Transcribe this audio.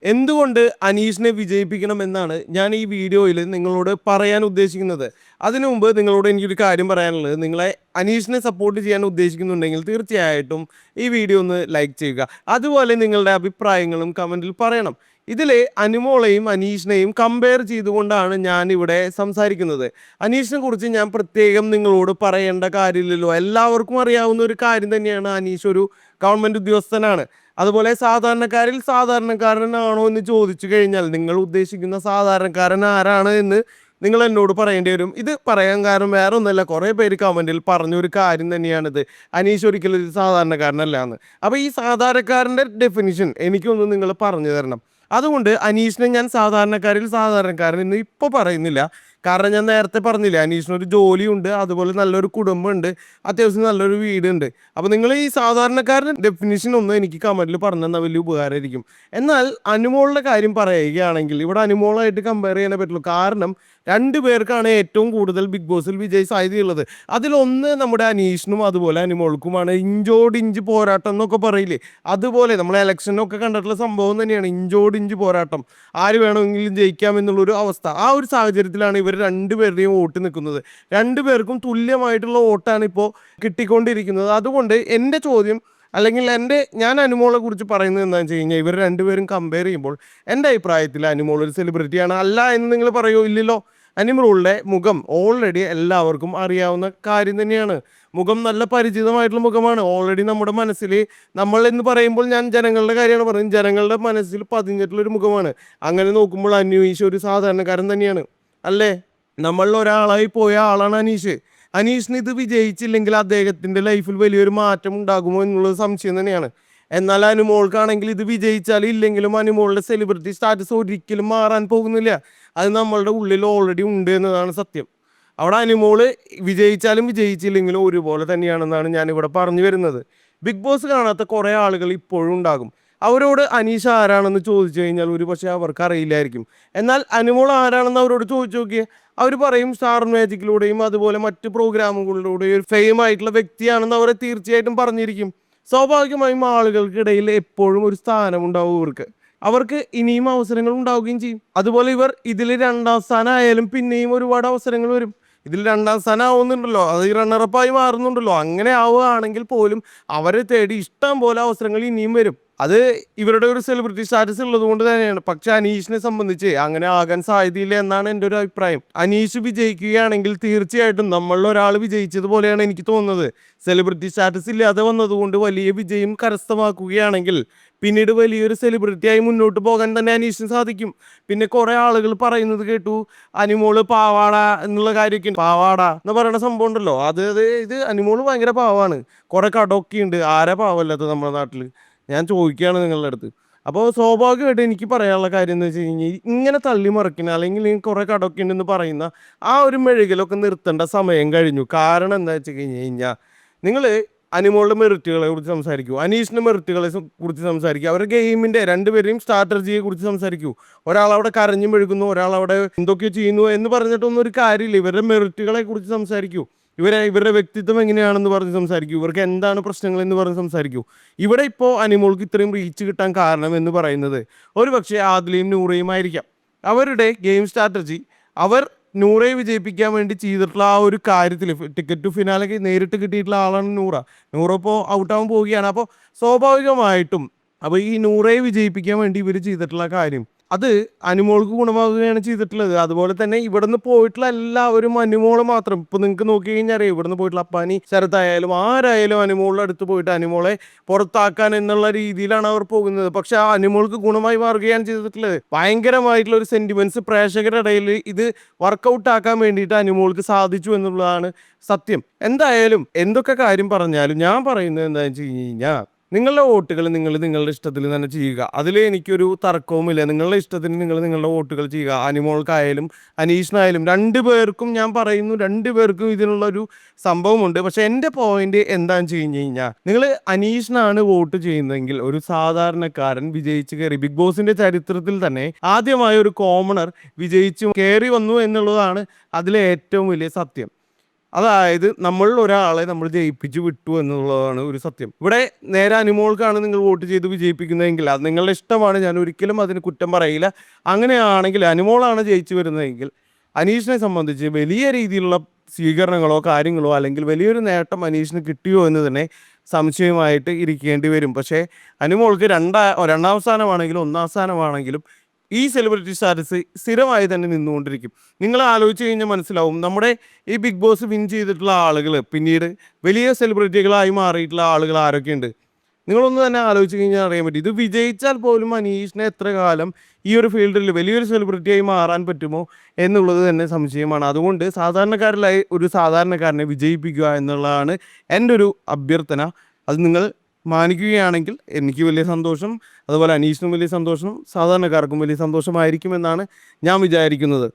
എന്തുകൊണ്ട് അനീഷിനെ വിജയിപ്പിക്കണം എന്നാണ് ഞാൻ ഈ വീഡിയോയിൽ നിങ്ങളോട് പറയാൻ ഉദ്ദേശിക്കുന്നത്. അതിനു മുമ്പ് നിങ്ങളോട് എനിക്കൊരു കാര്യം പറയാനുള്ളത്, നിങ്ങളെ അനീഷിനെ സപ്പോർട്ട് ചെയ്യാൻ ഉദ്ദേശിക്കുന്നുണ്ടെങ്കിൽ തീർച്ചയായിട്ടും ഈ വീഡിയോ ഒന്ന് ലൈക്ക് ചെയ്യുക. അതുപോലെ നിങ്ങളുടെ അഭിപ്രായങ്ങളും കമൻറ്റിൽ പറയണം. ഇതിൽ അനുമോളെയും അനീഷിനെയും കമ്പയർ ചെയ്തുകൊണ്ടാണ് ഞാൻ ഇവിടെ സംസാരിക്കുന്നത്. അനീഷിനെ കുറിച്ച് ഞാൻ പ്രത്യേകം നിങ്ങളോട് പറയേണ്ട കാര്യമില്ലല്ലോ, എല്ലാവർക്കും അറിയാവുന്ന ഒരു കാര്യം തന്നെയാണ്. അനീഷ് ഒരു ഗവൺമെൻറ് ഉദ്യോഗസ്ഥനാണ്. അതുപോലെ സാധാരണക്കാരിൽ സാധാരണക്കാരനാണോ എന്ന് ചോദിച്ചു കഴിഞ്ഞാൽ നിങ്ങൾ ഉദ്ദേശിക്കുന്ന സാധാരണക്കാരൻ ആരാണ് എന്ന് നിങ്ങൾ എന്നോട് പറയേണ്ടി വരും. ഇത് പറയാൻ കാരണം വേറെ ഒന്നല്ല, കുറേ പേര് കമൻറ്റിൽ പറഞ്ഞൊരു കാര്യം തന്നെയാണിത്, അനീഷ് ഒരിക്കലും ഒരു സാധാരണക്കാരനല്ല എന്ന്. അപ്പോൾ ഈ സാധാരണക്കാരൻ്റെ ഡെഫിനിഷൻ എനിക്കൊന്ന് നിങ്ങൾ പറഞ്ഞു തരണം. അതുകൊണ്ട് അനീഷിനെ ഞാൻ സാധാരണക്കാരിൽ സാധാരണക്കാരൻ എന്ന് ഇപ്പോൾ പറയുന്നില്ല. കാരണം ഞാൻ നേരത്തെ പറഞ്ഞില്ല, അനീഷിനൊരു ജോലിയുണ്ട്, അതുപോലെ നല്ലൊരു കുടുംബമുണ്ട്, അത്യാവശ്യം നല്ലൊരു വീടുണ്ട്. അപ്പോൾ നിങ്ങൾ ഈ സാധാരണക്കാരൻ്റെ ഡെഫിനിഷൻ ഒന്ന് എനിക്ക് കമൻറ്റിൽ പറഞ്ഞു തന്നാൽ വലിയ ഉപകാരമായിരിക്കും. എന്നാൽ അനുമോളുടെ കാര്യം പറയുകയാണെങ്കിൽ ഇവിടെ അനുമോളായിട്ട് കമ്പയർ ചെയ്യാനേ പറ്റുള്ളൂ. കാരണം രണ്ട് പേർക്കാണ് ഏറ്റവും കൂടുതൽ ബിഗ് ബോസിൽ വിജയ സാധ്യതയുള്ളത്. അതിലൊന്ന് നമ്മുടെ അനീഷിനും അതുപോലെ അനുമോൾക്കുമാണ്. ഇഞ്ചോടിഞ്ച് പോരാട്ടം എന്നൊക്കെ പറയില്ലേ, അതുപോലെ നമ്മൾ ഇലക്ഷനൊക്കെ കണ്ടിട്ടുള്ള സംഭവം തന്നെയാണ് ഇഞ്ചോടിഞ്ച് പോരാട്ടം. ആര് വേണമെങ്കിലും ജയിക്കാം എന്നുള്ളൊരു അവസ്ഥ. ആ ഒരു സാഹചര്യത്തിലാണ് ഇവർ രണ്ടുപേരുടെയും വോട്ട് നിൽക്കുന്നത്. രണ്ടുപേർക്കും തുല്യമായിട്ടുള്ള വോട്ടാണ് ഇപ്പോൾ കിട്ടിക്കൊണ്ടിരിക്കുന്നത്. അതുകൊണ്ട് എൻ്റെ ചോദ്യം, അല്ലെങ്കിൽ ഞാൻ അനുമോളെ കുറിച്ച് പറയുന്നത് എന്താണെന്ന് വെച്ച് കഴിഞ്ഞാൽ, ഇവർ രണ്ടുപേരും കമ്പയർ ചെയ്യുമ്പോൾ എൻ്റെ അഭിപ്രായത്തിൽ അനുമോൾ ഒരു സെലിബ്രിറ്റിയാണ് അല്ല എന്ന് നിങ്ങൾ പറയുമോ? ഇല്ലല്ലോ. അനുമോളുടെ മുഖം ഓൾറെഡി എല്ലാവർക്കും അറിയാവുന്ന കാര്യം തന്നെയാണ്. മുഖം നല്ല പരിചിതമായിട്ടുള്ള മുഖമാണ്. ഓൾറെഡി നമ്മുടെ മനസ്സിൽ, നമ്മൾ എന്ന് പറയുമ്പോൾ ഞാൻ ജനങ്ങളുടെ കാര്യമാണ് പറയുന്നത്, ജനങ്ങളുടെ മനസ്സിൽ പതിഞ്ഞിട്ടുള്ളൊരു മുഖമാണ്. അങ്ങനെ നോക്കുമ്പോൾ അനീഷ് ഒരു സാധാരണക്കാരൻ തന്നെയാണ്, അല്ലേ? നമ്മളിൽ ഒരാളായി പോയ ആളാണ് അനീഷ്. അനീഷിന് ഇത് വിജയിച്ചില്ലെങ്കിൽ അദ്ദേഹത്തിൻ്റെ ലൈഫിൽ വലിയൊരു മാറ്റം ഉണ്ടാകുമോ എന്നുള്ളത് സംശയം തന്നെയാണ്. എന്നാൽ അനുമോൾക്കാണെങ്കിൽ ഇത് വിജയിച്ചാലും ഇല്ലെങ്കിലും അനുമോളുടെ സെലിബ്രിറ്റി സ്റ്റാറ്റസ് ഒരിക്കലും മാറാൻ പോകുന്നില്ല. അത് നമ്മളുടെ ഉള്ളിൽ ഓൾറെഡി ഉണ്ട് എന്നതാണ് സത്യം. അവിടെ അനുമോള് വിജയിച്ചാലും വിജയിച്ചില്ലെങ്കിലും ഒരുപോലെ തന്നെയാണെന്നാണ് ഞാനിവിടെ പറഞ്ഞു വരുന്നത്. ബിഗ് ബോസ് കാണാത്ത കുറേ ആളുകൾ ഇപ്പോഴും ഉണ്ടാകും. അവരോട് അനീഷ് ആരാണെന്ന് ചോദിച്ചു കഴിഞ്ഞാൽ ഒരു പക്ഷേ അവർക്ക് അറിയില്ലായിരിക്കും. എന്നാൽ അനുമോൾ ആരാണെന്ന് അവരോട് ചോദിച്ചു നോക്കിയേ, അവർ പറയും സ്റ്റാർ മാജിക്കിലൂടെയും അതുപോലെ മറ്റ് പ്രോഗ്രാമുകളിലൂടെയും ഫെയിം ആയിട്ടുള്ള വ്യക്തിയാണെന്ന് അവരെ തീർച്ചയായിട്ടും പറഞ്ഞിരിക്കും. സ്വാഭാവികമായും ആളുകൾക്കിടയിൽ എപ്പോഴും ഒരു സ്ഥാനമുണ്ടാവും അവർക്ക് ഇനിയും അവസരങ്ങൾ ഉണ്ടാവുകയും ചെയ്യും. അതുപോലെ ഇവർ ഇതിൽ രണ്ടാം സ്ഥാനം ആയാലും പിന്നെയും ഒരുപാട് അവസരങ്ങൾ വരും. ഇതിൽ രണ്ടാം സ്ഥാനം ആവുന്നുണ്ടല്ലോ, അത് ഈ റണ്ണറപ്പായി മാറുന്നുണ്ടല്ലോ. അങ്ങനെ ആവുകയാണെങ്കിൽ പോലും അവരെ തേടി ഇഷ്ടം പോലെ അവസരങ്ങൾ ഇനിയും വരും. അത് ഇവരുടെ ഒരു സെലിബ്രിറ്റി സ്റ്റാറ്റസ് ഉള്ളത് കൊണ്ട് തന്നെയാണ്. പക്ഷെ അനീഷിനെ സംബന്ധിച്ച് അങ്ങനെ ആകാൻ സാധ്യതയില്ല എന്നാണ് എൻ്റെ ഒരു അഭിപ്രായം. അനീഷ് വിജയിക്കുകയാണെങ്കിൽ തീർച്ചയായിട്ടും നമ്മളിൽ ഒരാൾ വിജയിച്ചതുപോലെയാണ് എനിക്ക് തോന്നുന്നത്. സെലിബ്രിറ്റി സ്റ്റാറ്റസ് ഇല്ലാതെ വന്നതുകൊണ്ട് വലിയ വിജയം കരസ്ഥമാക്കുകയാണെങ്കിൽ പിന്നീട് വലിയൊരു സെലിബ്രിറ്റിയായി മുന്നോട്ട് പോകാൻ തന്നെ അനീഷിന് സാധിക്കും. പിന്നെ കുറേ ആളുകൾ പറയുന്നത് കേട്ടു, അനുമോള് പാവാട എന്നുള്ള കാര്യമൊക്കെ. പാവാട എന്ന് പറയുന്ന സംഭവം ഉണ്ടല്ലോ, ഇത് അനുമോള് ഭയങ്കര പാവാണ്, കുറേ കടമൊക്കെ ഉണ്ട്. ആരാ പാവല്ലാത്തത് നമ്മുടെ നാട്ടിൽ? ഞാൻ ചോദിക്കുകയാണ് നിങ്ങളുടെ അടുത്ത്. അപ്പോൾ സ്വാഭാവികമായിട്ട് എനിക്ക് പറയാനുള്ള കാര്യം എന്ന് വെച്ച് കഴിഞ്ഞാൽ, ഇങ്ങനെ തള്ളി മറിക്കുന്ന അല്ലെങ്കിൽ കുറേ കടമൊക്കെ ഉണ്ടെന്ന് പറയുന്ന ആ ഒരു മെഴുകലൊക്കെ നിർത്തേണ്ട സമയം കഴിഞ്ഞു. കാരണം എന്താ വെച്ച് കഴിഞ്ഞാൽ, നിങ്ങൾ അനുമോളുടെ മെറിറ്റുകളെ കുറിച്ച് സംസാരിക്കൂ, അനീഷിൻ്റെ മെറിറ്റുകളെ കുറിച്ച് സംസാരിക്കൂ, അവരുടെ ഗെയിമിൻ്റെ രണ്ടുപേരെയും സ്ട്രാറ്റജിയെ കുറിച്ച് സംസാരിക്കൂ. ഒരാളവിടെ കരഞ്ഞു മെഴുകുന്നു, ഒരാളവിടെ എന്തൊക്കെയോ ചെയ്യുന്നു എന്ന് പറഞ്ഞിട്ടൊന്നും ഒരു കാര്യമില്ല. ഇവരുടെ മെറിറ്റുകളെ കുറിച്ച് സംസാരിക്കൂ, ഇവരുടെ വ്യക്തിത്വം എങ്ങനെയാണെന്ന് പറഞ്ഞ് സംസാരിക്കൂ, ഇവർക്ക് എന്താണ് പ്രശ്നങ്ങൾ എന്ന് പറഞ്ഞ് സംസാരിക്കൂ. ഇവിടെ ഇപ്പോൾ അനിമോൾക്ക് ഇത്രയും റീച്ച് കിട്ടാൻ കാരണം എന്ന് പറയുന്നത് ഒരു പക്ഷേ ആദിലയും നൂറയും ആയിരിക്കാം. അവരുടെ ഗെയിം സ്ട്രാറ്റജി, അവർ നൂറയെ വിജയിപ്പിക്കാൻ വേണ്ടി ചെയ്തിട്ടുള്ള ആ ഒരു കാര്യത്തിൽ, ടിക്കറ്റ് ടു ഫിനാലൊക്കെ നേരിട്ട് കിട്ടിയിട്ടുള്ള ആളാണ് നൂറ ഇപ്പോൾ ഔട്ടാവാൻ പോവുകയാണ്. അപ്പോൾ സ്വാഭാവികമായിട്ടും അപ്പോൾ ഈ നൂറയെ വിജയിപ്പിക്കാൻ വേണ്ടി ഇവർ ചെയ്തിട്ടുള്ള കാര്യം അത് അനുമോൾക്ക് ഗുണമാകുകയാണ് ചെയ്തിട്ടുള്ളത്. അതുപോലെ തന്നെ ഇവിടുന്ന് പോയിട്ടുള്ള എല്ലാവരും അനുമോളെ മാത്രം, ഇപ്പോൾ നിങ്ങൾക്ക് നോക്കി കഴിഞ്ഞാൽ അറിയാം, ഇവിടുന്ന് പോയിട്ടുള്ള അപ്പാനി ശരത്തായാലും ആരായാലും അനുമോളുടെ അടുത്ത് പോയിട്ട് അനുമോളെ പുറത്താക്കാൻ എന്നുള്ള രീതിയിലാണ് അവർ പോകുന്നത്. പക്ഷെ ആ അനുമോൾക്ക് ഗുണമായി മാറുകയാണ് ചെയ്തിട്ടുള്ളത്. ഭയങ്കരമായിട്ടുള്ള ഒരു സെന്റിമെന്റ്സ് പ്രേക്ഷകരുടെ ഇടയിൽ ഇത് വർക്കൗട്ട് ആക്കാൻ വേണ്ടിയിട്ട് അനുമോൾക്ക് സാധിച്ചു എന്നുള്ളതാണ് സത്യം. എന്തായാലും എന്തൊക്കെ കാര്യം പറഞ്ഞാലും ഞാൻ പറയുന്നത് എന്താണെന്ന് വെച്ച് കഴിഞ്ഞാൽ, നിങ്ങളുടെ വോട്ടുകൾ നിങ്ങളുടെ ഇഷ്ടത്തിൽ തന്നെ ചെയ്യുക. അതിൽ എനിക്കൊരു തർക്കവുമില്ല. നിങ്ങളുടെ ഇഷ്ടത്തിന് നിങ്ങളുടെ വോട്ടുകൾ ചെയ്യുക. അനുമോൾക്കായാലും അനീഷിനായാലും രണ്ടുപേർക്കും ഞാൻ പറയുന്നു, രണ്ടുപേർക്കും ഇതിനുള്ളൊരു സംഭവമുണ്ട്. പക്ഷെ എൻ്റെ പോയിന്റ് എന്താണെന്ന് വെച്ച് കഴിഞ്ഞാൽ, നിങ്ങൾ അനീഷിനാണ് വോട്ട് ചെയ്യുന്നതെങ്കിൽ ഒരു സാധാരണക്കാരൻ വിജയിച്ച് കയറി, ബിഗ് ബോസിന്റെ ചരിത്രത്തിൽ തന്നെ ആദ്യമായ ഒരു കോമണർ വിജയിച്ച് കയറി വന്നു എന്നുള്ളതാണ് അതിലെ ഏറ്റവും വലിയ സത്യം. അതായത് നമ്മൾ ഒരാളെ നമ്മൾ ജയിപ്പിച്ച് വിട്ടു എന്നുള്ളതാണ് ഒരു സത്യം. ഇവിടെ നേരെ അനുമോൾക്കാണ് നിങ്ങൾ വോട്ട് ചെയ്ത് വിജയിപ്പിക്കുന്നതെങ്കിൽ അത് നിങ്ങളുടെ ഇഷ്ടമാണ്. ഞാൻ ഒരിക്കലും അതിന് കുറ്റം പറയില്ല. അങ്ങനെയാണെങ്കിൽ അനുമോളാണ് ജയിച്ചു വരുന്നതെങ്കിൽ അനീഷിനെ സംബന്ധിച്ച് വലിയ രീതിയിലുള്ള സ്വീകരണങ്ങളോ കാര്യങ്ങളോ അല്ലെങ്കിൽ വലിയൊരു നേട്ടം അനീഷിന് കിട്ടിയോ എന്ന് തന്നെ സംശയമായിട്ട് ഇരിക്കേണ്ടി വരും. പക്ഷേ അനുമോൾക്ക് രണ്ടാം സ്ഥാനമാണെങ്കിലും ഒന്നാം സ്ഥാനമാണെങ്കിലും ഈ സെലിബ്രിറ്റി സ്റ്റാറ്റസ് സ്ഥിരമായി തന്നെ നിന്നുകൊണ്ടിരിക്കും. നിങ്ങൾ ആലോചിച്ച് കഴിഞ്ഞാൽ മനസ്സിലാവും, നമ്മുടെ ഈ ബിഗ് ബോസ് വിൻ ചെയ്തിട്ടുള്ള ആളുകൾ പിന്നീട് വലിയ സെലിബ്രിറ്റികളായി മാറിയിട്ടുള്ള ആളുകൾ ആരൊക്കെയുണ്ട് നിങ്ങളൊന്ന് തന്നെ ആലോചിച്ച് കഴിഞ്ഞാൽ അറിയാൻ പറ്റും. ഇത് വിജയിച്ചാൽ പോലും അനീഷിനെ എത്ര കാലം ഈ ഒരു ഫീൽഡിൽ വലിയൊരു സെലിബ്രിറ്റിയായി മാറാൻ പറ്റുമോ എന്നുള്ളത് തന്നെ സംശയമാണ്. അതുകൊണ്ട് സാധാരണക്കാരിലായി ഒരു സാധാരണക്കാരനെ വിജയിപ്പിക്കുക എന്നുള്ളതാണ് എൻ്റെ ഒരു അഭ്യർത്ഥന. അത് നിങ്ങൾ മാനിക്കുകയാണെങ്കിൽ എനിക്ക് വലിയ സന്തോഷം, അതുപോലെ അനീഷിനും വലിയ സന്തോഷം, സാധാരണക്കാർക്കും വലിയ സന്തോഷമായിരിക്കുമെന്നാണ് ഞാൻ വിചാരിക്കുന്നത്.